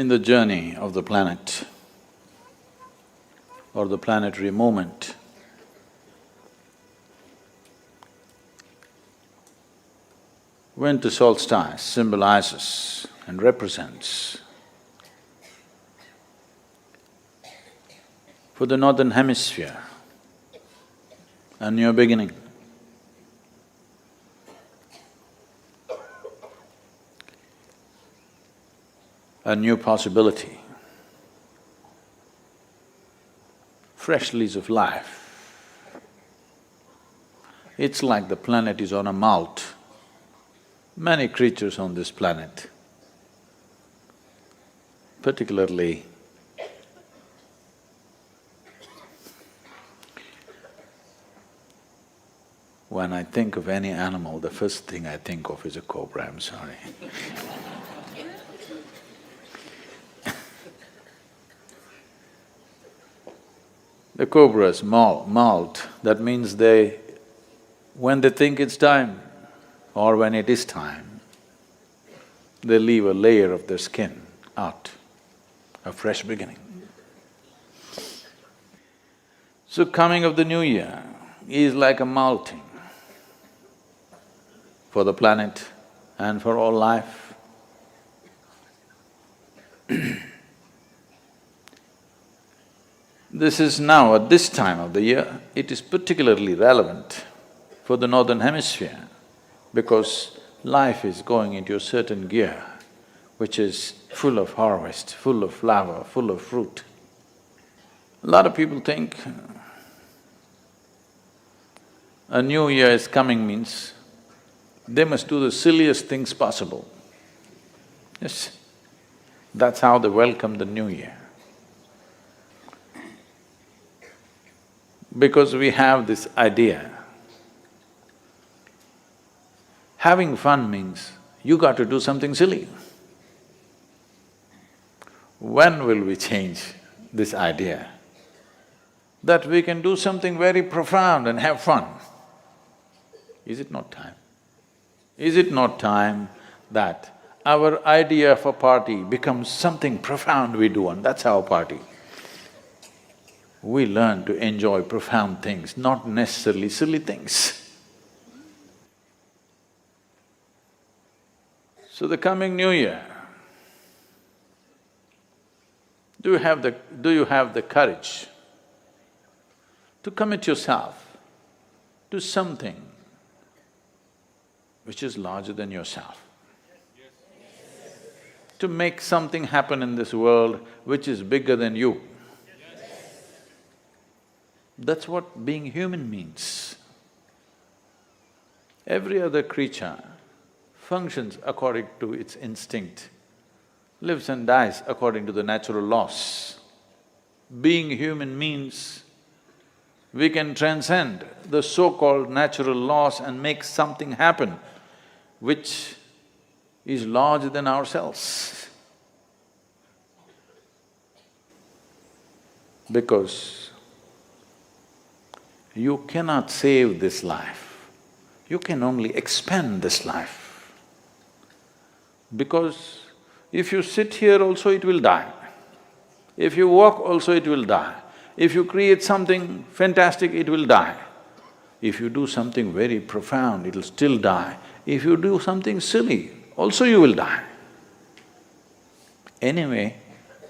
In the journey of the planet or the planetary movement, winter solstice symbolizes and represents for the northern hemisphere a new beginning. A new possibility, fresh lease of life. It's like the planet is on a malt. Many creatures on this planet, particularly when I think of any animal, the first thing I think of is a cobra, I'm sorry. The cobras molt, that means when they think it's time or when it is time, they leave a layer of their skin out, a fresh beginning. So coming of the new year is like a malting for the planet and for all life. This is now, at this time of the year, it is particularly relevant for the northern hemisphere because life is going into a certain gear which is full of harvest, full of flower, full of fruit. A lot of people think a new year is coming means they must do the silliest things possible. Yes, that's how they welcome the new year. Because we have this idea, having fun means you got to do something silly. When will we change this idea that we can do something very profound and have fun? Is it not time? Is it not time that our idea of a party becomes something profound we do and that's our party? We learn to enjoy profound things, not necessarily silly things. So the coming new year, do you have the courage to commit yourself to something which is larger than yourself? To make something happen in this world which is bigger than you. That's what being human means. Every other creature functions according to its instinct, lives and dies according to the natural laws. Being human means we can transcend the so-called natural laws and make something happen which is larger than ourselves. Because you cannot save this life, you can only expand this life. Because if you sit here also it will die, if you walk also it will die, if you create something fantastic it will die, if you do something very profound it'll still die, if you do something silly also you will die. Anyway,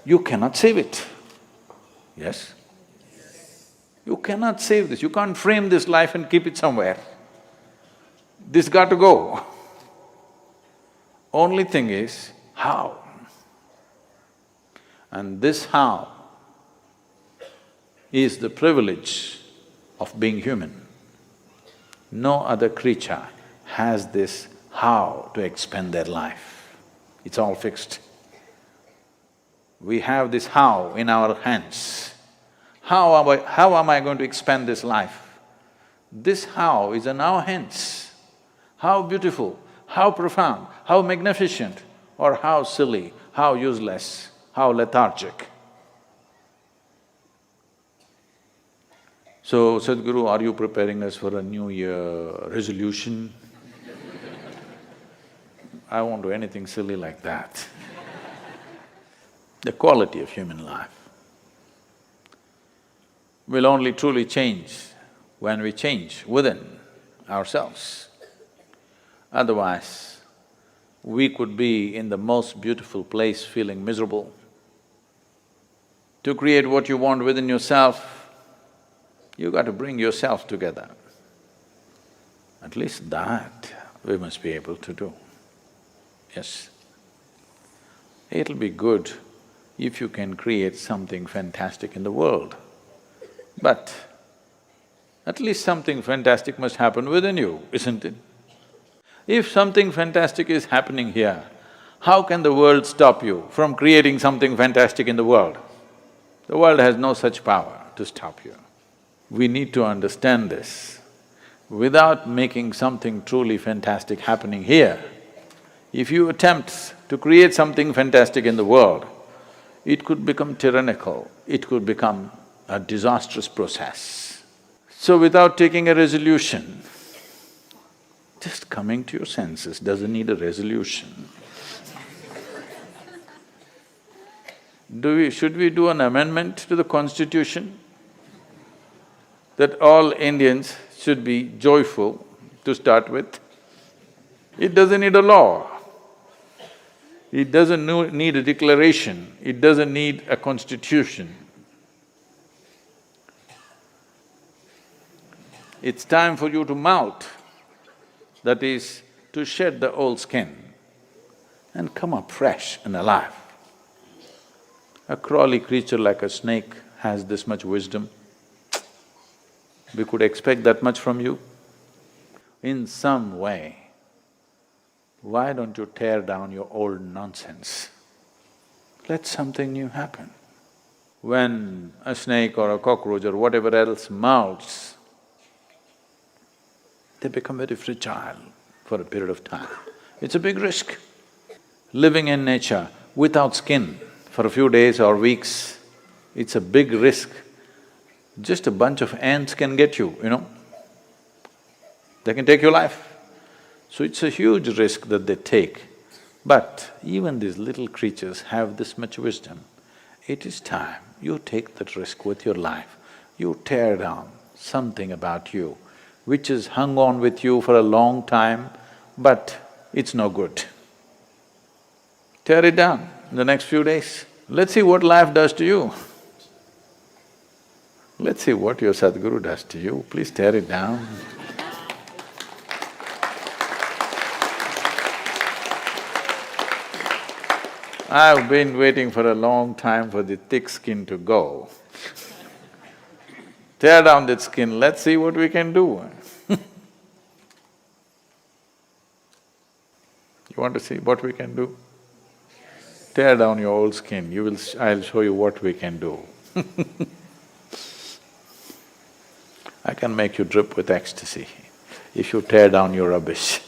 you cannot save it, yes? You cannot save this, you can't frame this life and keep it somewhere. This got to go. Only thing is, how? And this how is the privilege of being human. No other creature has this how to expend their life. It's all fixed. We have this how in our hands. How am I going to expend this life? This how is in our hands. How beautiful, how profound, how magnificent, or how silly, how useless, how lethargic. So, Sadh Guru, are you preparing us for a New Year resolution? I won't do anything silly like that. the quality of human life will only truly change when we change within ourselves. Otherwise, we could be in the most beautiful place feeling miserable. To create what you want within yourself, you got to bring yourself together. At least that we must be able to do, yes. It'll be good if you can create something fantastic in the world, but at least something fantastic must happen within you, isn't it? If something fantastic is happening here, how can the world stop you from creating something fantastic in the world? The world has no such power to stop you. We need to understand this. Without making something truly fantastic happening here, if you attempt to create something fantastic in the world, it could become tyrannical, it could become a disastrous process. So without taking a resolution, just coming to your senses doesn't need a resolution. Should we do an amendment to the constitution that all Indians should be joyful to start with? It doesn't need a law. It doesn't need a declaration, it doesn't need a constitution. It's time for you to molt, that is, to shed the old skin and come up fresh and alive. A crawly creature like a snake has this much wisdom. We could expect that much from you. In some way, why don't you tear down your old nonsense? Let something new happen. When a snake or a cockroach or whatever else molts, they become very fragile for a period of time. It's a big risk. Living in nature without skin for a few days or weeks, it's a big risk. Just a bunch of ants can get you, you know. They can take your life. So it's a huge risk that they take. But even these little creatures have this much wisdom. It is time you take that risk with your life. You tear down something about you which has hung on with you for a long time, but it's no good. Tear it down in the next few days. Let's see what life does to you. Let's see what your Sadhguru does to you. Please tear it down. I've been waiting for a long time for the thick skin to go. Tear down that skin, let's see what we can do. You want to see what we can do? Tear down your old skin, I'll show you what we can do. I can make you drip with ecstasy if you tear down your rubbish.